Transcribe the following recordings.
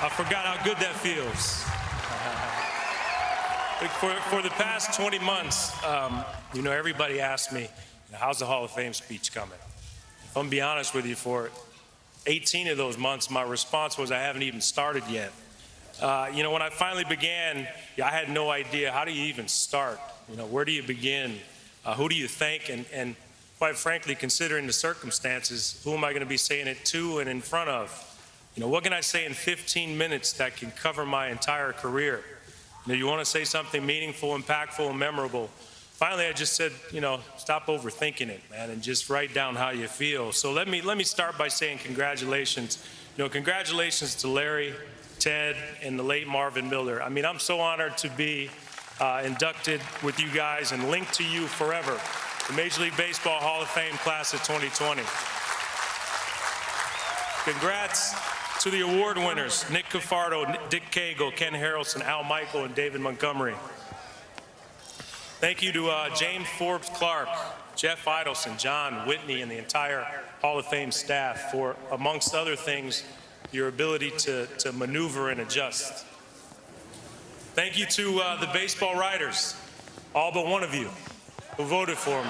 I forgot how good that feels. For the past 20 months, everybody asked me, how's the Hall of Fame speech coming? If I'm gonna be honest with you, for 18 of those months, my response was, I haven't even started yet. When I finally began, I had no idea, how do you even start? Where do you begin? Who do you thank? And quite frankly, considering the circumstances, who am I gonna be saying it to and in front of? What can I say in 15 minutes that can cover my entire career? You want to say something meaningful, impactful, and memorable. Finally, I just said, stop overthinking it, man, and just write down how you feel. So let me start by saying congratulations. Congratulations to Larry, Ted, and the late Marvin Miller. I mean, I'm so honored to be inducted with you guys and linked to you forever. The Major League Baseball Hall of Fame class of 2020. Congrats to the award winners, Nick Cafardo, Dick Cagle, Ken Harrelson, Al Michael, and David Montgomery. Thank you to James Forbes Clark, Jeff Idelson, John Whitney, and the entire Hall of Fame staff for, amongst other things, your ability to maneuver and adjust. Thank you to the baseball writers, all but one of you, who voted for me.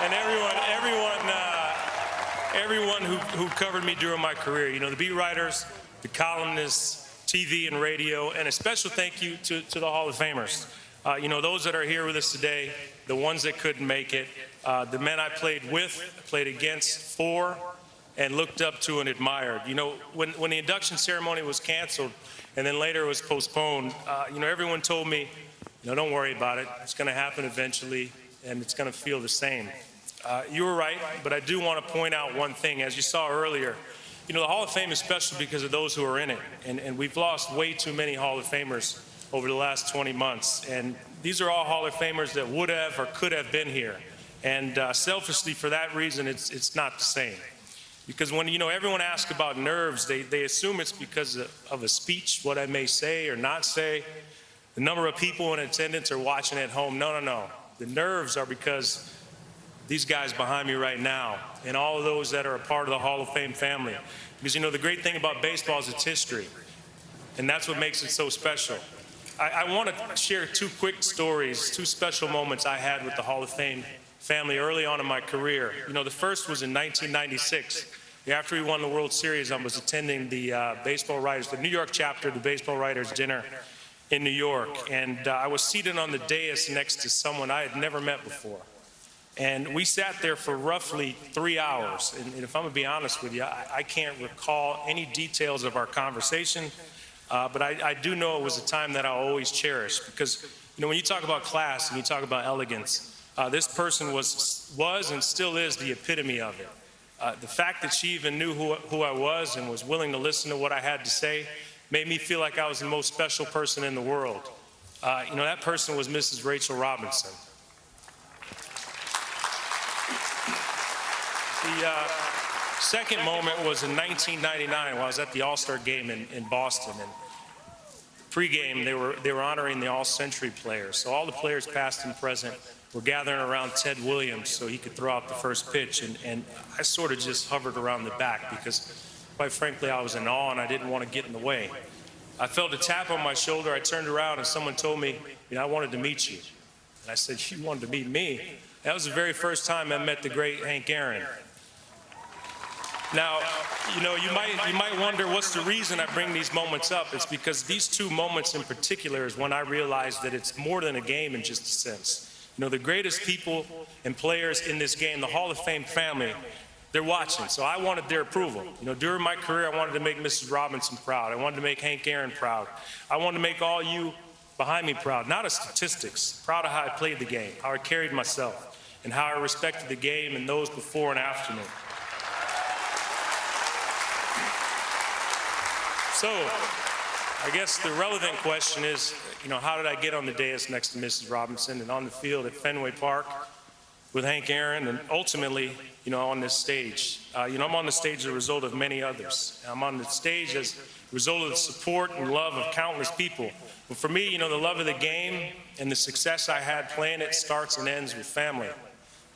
And everyone who covered me during my career, the beat writers, the columnists, TV and radio, and a special thank you to the Hall of Famers. Those that are here with us today, the ones that couldn't make it, the men I played with, played against, for, and looked up to and admired. When the induction ceremony was canceled and then later was postponed, everyone told me, don't worry about it. It's going to happen eventually, and it's going to feel the same. You were right, but I do want to point out one thing. As you saw earlier, the Hall of Fame is special because of those who are in it, and we've lost way too many Hall of Famers over the last 20 months, and these are all Hall of Famers that would have or could have been here, and selfishly for that reason, it's not the same. Because when everyone asks about nerves, they assume it's because of a speech, what I may say or not say, the number of people in attendance or watching at home. No. The nerves are because these guys behind me right now, and all of those that are a part of the Hall of Fame family. Because the great thing about baseball is its history, and that's what makes it so special. I want to share two quick stories, two special moments I had with the Hall of Fame family early on in my career. The first was in 1996. After we won the World Series, I was attending the baseball writers, the New York chapter of the Baseball Writers Dinner in New York, and I was seated on the dais next to someone I had never met before. And we sat there for roughly 3 hours. And if I'm gonna be honest with you, I can't recall any details of our conversation, but I do know it was a time that I'll always cherish, because when you talk about class and you talk about elegance, this person was and still is the epitome of it. The fact that she even knew who I was and was willing to listen to what I had to say made me feel like I was the most special person in the world. That person was Mrs. Rachel Robinson. The second moment was in 1999 when I was at the All-Star game in Boston, and pre-game they were honoring the All-Century players. So all the players past and present were gathering around Ted Williams so he could throw out the first pitch, and I sort of just hovered around the back because, quite frankly, I was in awe and I didn't want to get in the way. I felt a tap on my shoulder. I turned around and someone told me, I wanted to meet you. And I said, you wanted to meet me? That was the very first time I met the great Hank Aaron. Now, you might wonder what's the reason I bring these moments up. It's because these two moments in particular is when I realized that it's more than a game in just a sense. The greatest people and players in this game, the Hall of Fame family, they're watching, so I wanted their approval. During my career, I wanted to make Mrs. Robinson proud. I wanted to make Hank Aaron proud. I wanted to make all you behind me proud, not of statistics, proud of how I played the game, how I carried myself, and how I respected the game and those before and after me. So, I guess the relevant question is, how did I get on the dais next to Mrs. Robinson and on the field at Fenway Park with Hank Aaron, and ultimately, on this stage? I'm on the stage as a result of many others. I'm on the stage as a result of the support and love of countless people. But for me, the love of the game and the success I had playing it starts and ends with family.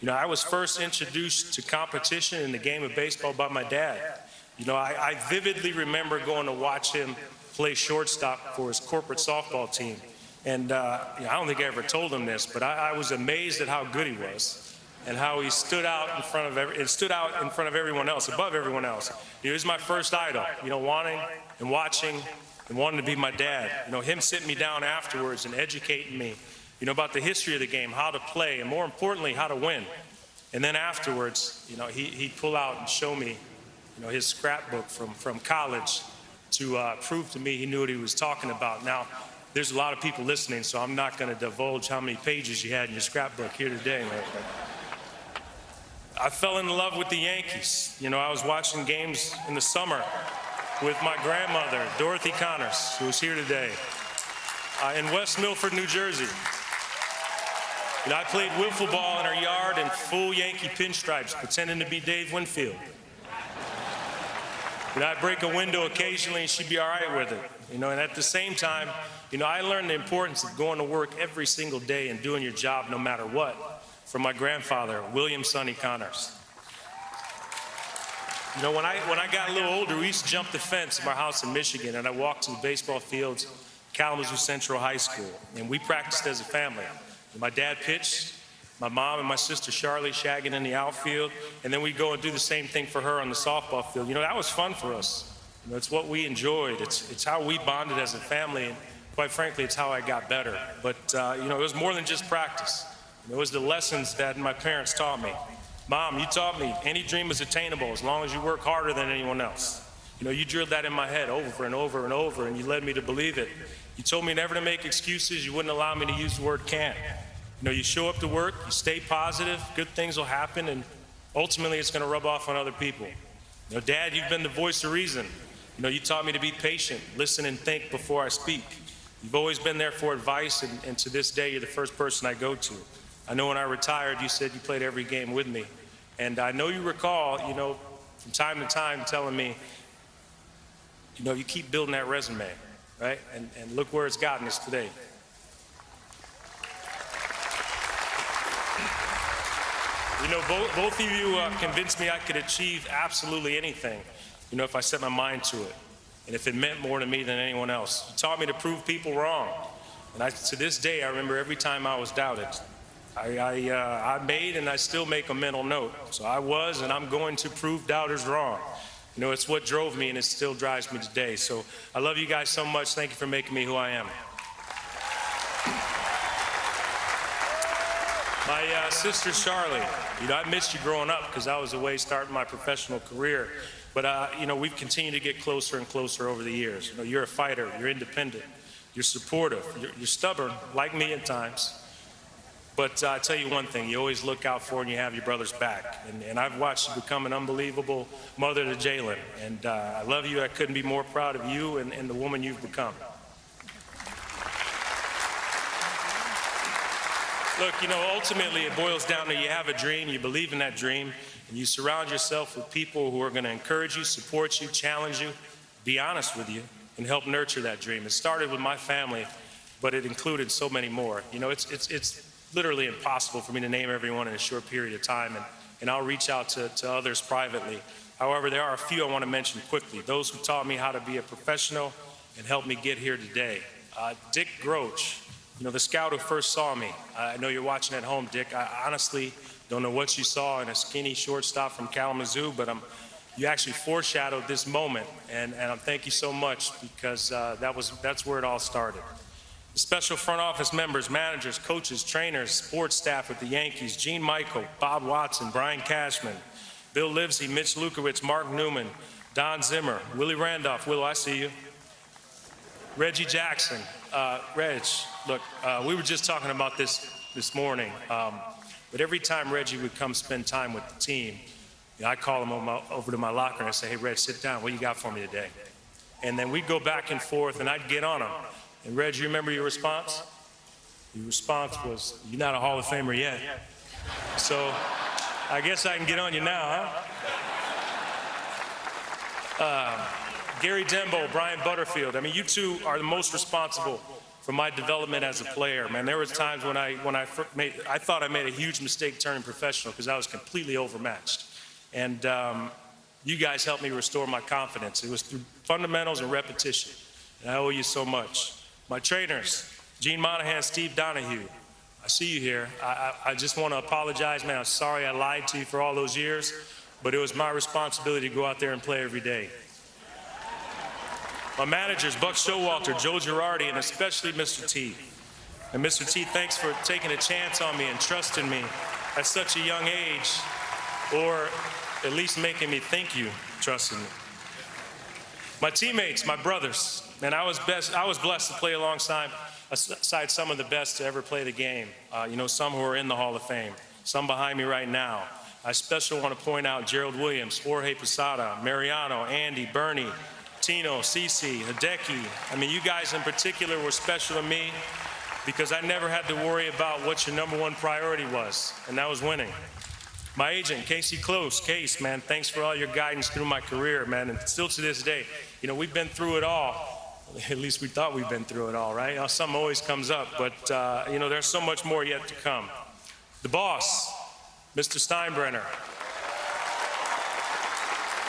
I was first introduced to competition in the game of baseball by my dad. I vividly remember going to watch him play shortstop for his corporate softball team. And I don't think I ever told him this, but I was amazed at how good he was and how he stood out in front of everyone else, above everyone else. He was my first idol, wanting and watching and wanting to be my dad. Him sitting me down afterwards and educating me, about the history of the game, how to play, and more importantly, how to win. And then afterwards, he'd pull out and show me, his scrapbook from college to prove to me he knew what he was talking about. Now, there's a lot of people listening, so I'm not going to divulge how many pages you had in your scrapbook here today. I fell in love with the Yankees. I was watching games in the summer with my grandmother, Dorothy Connors, who's here today, in West Milford, New Jersey. I played wiffle ball in her yard in full Yankee pinstripes, pretending to be Dave Winfield. I'd break a window occasionally and she'd be all right with it. And at the same time, I learned the importance of going to work every single day and doing your job no matter what from my grandfather, William Sonny Connors. When I got a little older, we used to jump the fence of our house in Michigan, and I walked to the baseball fields, Kalamazoo Central High School, and we practiced as a family. My dad pitched, my mom and my sister Charlie shagging in the outfield, and then we'd go and do the same thing for her on the softball field. That was fun for us. It's what we enjoyed. It's how we bonded as a family, and quite frankly, it's how I got better. But, it was more than just practice. It was the lessons that my parents taught me. Mom, you taught me any dream is attainable as long as you work harder than anyone else. You drilled that in my head over and over and over, and you led me to believe it. You told me never to make excuses. You wouldn't allow me to use the word can't. You show up to work, you stay positive, good things will happen, and ultimately it's going to rub off on other people. Dad, you've been the voice of reason. You taught me to be patient, listen and think before I speak. You've always been there for advice, and to this day, you're the first person I go to. I know when I retired, you said you played every game with me. And I know you recall, from time to time telling me, you keep building that resume, right? And look where it's gotten us today. Both of you convinced me I could achieve absolutely anything, if I set my mind to it, and if it meant more to me than anyone else. You taught me to prove people wrong. And to this day, I remember every time I was doubted. I made and I still make a mental note. So I was and I'm going to prove doubters wrong. It's what drove me and it still drives me today. So I love you guys so much. Thank you for making me who I am. My sister Charlie, I missed you growing up because I was away starting my professional career. But, we've continued to get closer and closer over the years. You're a fighter, you're independent, you're supportive, you're stubborn, like me at times. But I tell you one thing, you always look out for and you have your brother's back. And I've watched you become an unbelievable mother to Jalen. And I love you. I couldn't be more proud of you and the woman you've become. Look, ultimately it boils down to you have a dream, you believe in that dream, and you surround yourself with people who are going to encourage you, support you, challenge you, be honest with you, and help nurture that dream. It started with my family, but it included so many more. It's literally impossible for me to name everyone in a short period of time, and I'll reach out to others privately. However, there are a few I want to mention quickly. Those who taught me how to be a professional and helped me get here today. Dick Groach, the scout who first saw me. I know you're watching at home, Dick. I honestly don't know what you saw in a skinny shortstop from Kalamazoo, but you actually foreshadowed this moment, and thank you so much because that's where it all started. The special front office members, managers, coaches, trainers, sports staff with the Yankees, Gene Michael, Bob Watson, Brian Cashman, Bill Livesey, Mitch Lukowitz, Mark Newman, Don Zimmer, Willie Randolph. Willow, I see you. Reggie Jackson. Reg, look, we were just talking about this morning, but every time Reggie would come spend time with the team, I'd call him over to my locker and I'd say, hey, Reg, sit down. What you got for me today? And then we'd go back and forth, and I'd get on him. And Reg, you remember your response? Your response was, you're not a Hall of Famer yet. So I guess I can get on you now, huh? Gary Dembo, Brian Butterfield. I mean, you two are the most responsible for my development as a player. Man, there was times when I thought I made a huge mistake turning professional because I was completely overmatched. And you guys helped me restore my confidence. It was through fundamentals and repetition. And I owe you so much. My trainers, Gene Monahan, Steve Donahue, I see you here. I just want to apologize, man. I'm sorry I lied to you for all those years, but it was my responsibility to go out there and play every day. My managers, Buck Showalter, Joe Girardi, and especially Mr. T. And Mr. T, thanks for taking a chance on me and trusting me at such a young age, or at least making me think you trusted me. My teammates, my brothers, and I was blessed to play alongside some of the best to ever play the game. Some who are in the Hall of Fame, some behind me right now. I especially want to point out Gerald Williams, Jorge Posada, Mariano, Andy, Bernie, Tino, Cece, Hideki. I mean, you guys in particular were special to me because I never had to worry about what your number one priority was, and that was winning. My agent, Casey Close. Case, man, thanks for all your guidance through my career, man, and still to this day. We've been through it all. At least we thought we've been through it all, right? Something always comes up, but, there's so much more yet to come. The boss, Mr. Steinbrenner,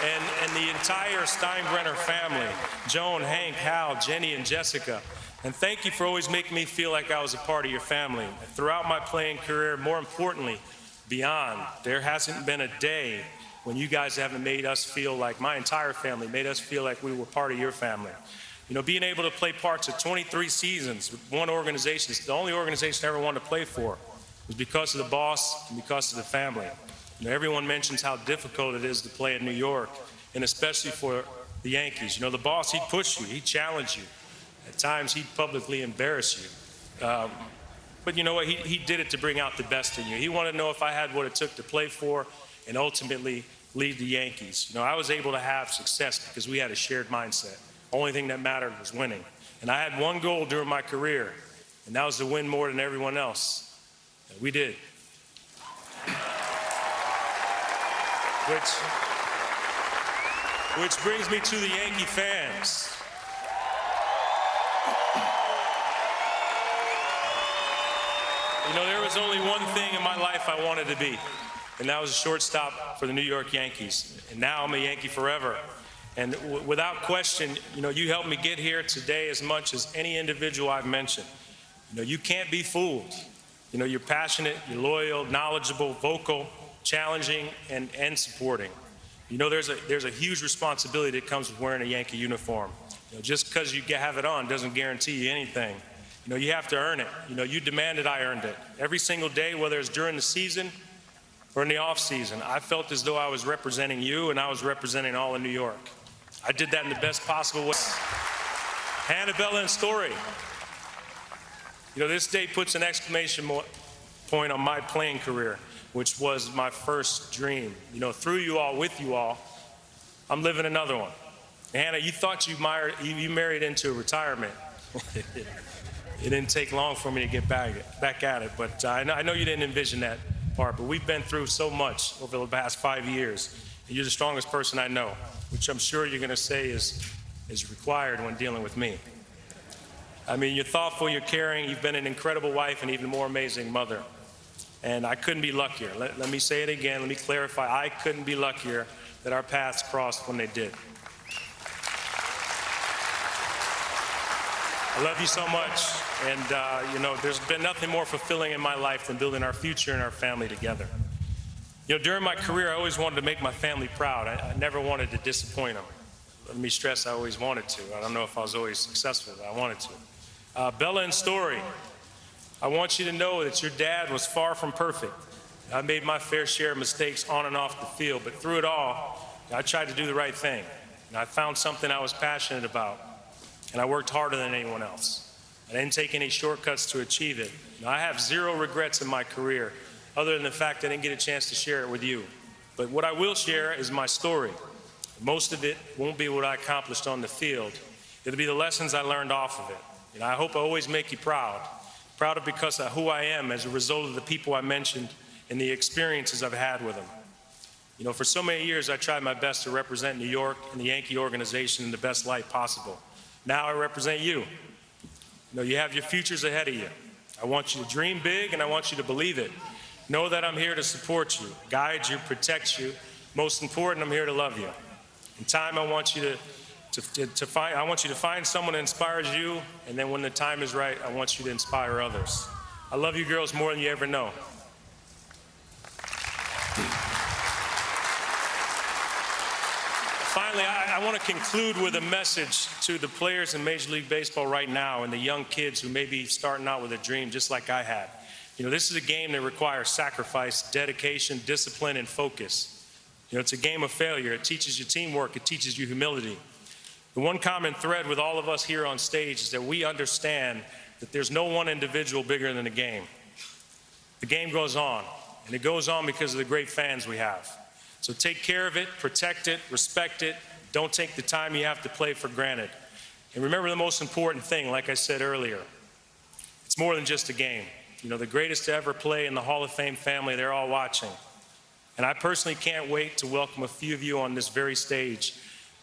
and the entire Steinbrenner family, Joan, Hank, Hal, Jenny, and Jessica. And thank you for always making me feel like I was a part of your family. Throughout my playing career, more importantly, beyond, there hasn't been a day when you guys haven't made us feel like, my entire family made us feel like we were part of your family. Being able to play parts of 23 seasons with one organization, it's the only organization I ever wanted to play for, was because of the boss and because of the family. Everyone mentions how difficult it is to play in New York, and especially for the Yankees. The boss, he'd push you, he'd challenge you. At times, he'd publicly embarrass you. But you know what? He did it to bring out the best in you. He wanted to know if I had what it took to play for and ultimately lead the Yankees. I was able to have success because we had a shared mindset. Only thing that mattered was winning. And I had one goal during my career, and that was to win more than everyone else. And we did. Which brings me to the Yankee fans. There was only one thing in my life I wanted to be, and that was a shortstop for the New York Yankees. And now I'm a Yankee forever. And without question, you helped me get here today as much as any individual I've mentioned. You can't be fooled. You're passionate, you're loyal, knowledgeable, vocal, challenging, and supporting. There's a huge responsibility that comes with wearing a Yankee uniform. Just because you have it on doesn't guarantee you anything. You have to earn it. You demanded I earned it. Every single day, whether it's during the season or in the off season, I felt as though I was representing you and I was representing all of New York. I did that in the best possible way. Hannah and Story. This day puts an exclamation point on my playing career, which was my first dream. Through you all, with you all, I'm living another one. Hannah, you thought you married into a retirement. It didn't take long for me to get back at it, but I know you didn't envision that part, but we've been through so much over the past 5 years. And you're the strongest person I know, which I'm sure you're going to say is required when dealing with me. You're thoughtful, you're caring, you've been an incredible wife and even more amazing mother. And I couldn't be luckier. Let me say it again, let me clarify. I couldn't be luckier that our paths crossed when they did. I love you so much, and there's been nothing more fulfilling in my life than building our future and our family together. During my career, I always wanted to make my family proud. I never wanted to disappoint them. Let me stress, I always wanted to. I don't know if I was always successful, but I wanted to. Bella and Story, I want you to know that your dad was far from perfect. I made my fair share of mistakes on and off the field, but through it all, I tried to do the right thing. And I found something I was passionate about. And I worked harder than anyone else. I didn't take any shortcuts to achieve it. I have zero regrets in my career, other than the fact I didn't get a chance to share it with you. But what I will share is my story. Most of it won't be what I accomplished on the field. It'll be the lessons I learned off of it. I hope I always make you proud of because of who I am as a result of the people I mentioned and the experiences I've had with them. For so many years, I tried my best to represent New York and the Yankee organization in the best light possible. Now I represent you. You know, you have your futures ahead of you. I want you to dream big, and I want you to believe it. Know that I'm here to support you, guide you, protect you. Most important, I'm here to love you. In time, I want you to find someone that inspires you, and then when the time is right, I want you to inspire others. I love you girls more than you ever know. Finally, I want to conclude with a message to the players in Major League Baseball right now and the young kids who may be starting out with a dream just like I had. You know, this is a game that requires sacrifice, dedication, discipline, and focus. You know, it's a game of failure. It teaches you teamwork. It teaches you humility. The one common thread with all of us here on stage is that we understand that there's no one individual bigger than the game. The game goes on, and it goes on because of the great fans we have. So take care of it, protect it, respect it. Don't take the time you have to play for granted. And remember the most important thing, like I said earlier, it's more than just a game. You know, the greatest to ever play in the Hall of Fame family, they're all watching. And I personally can't wait to welcome a few of you on this very stage,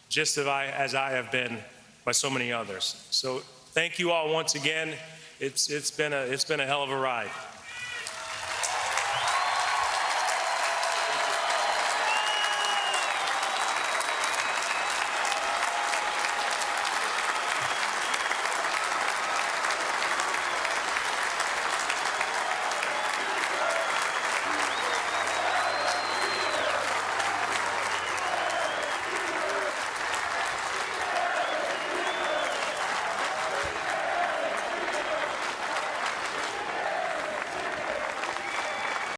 just as I have been by so many others. So thank you all once again. It's been a hell of a ride.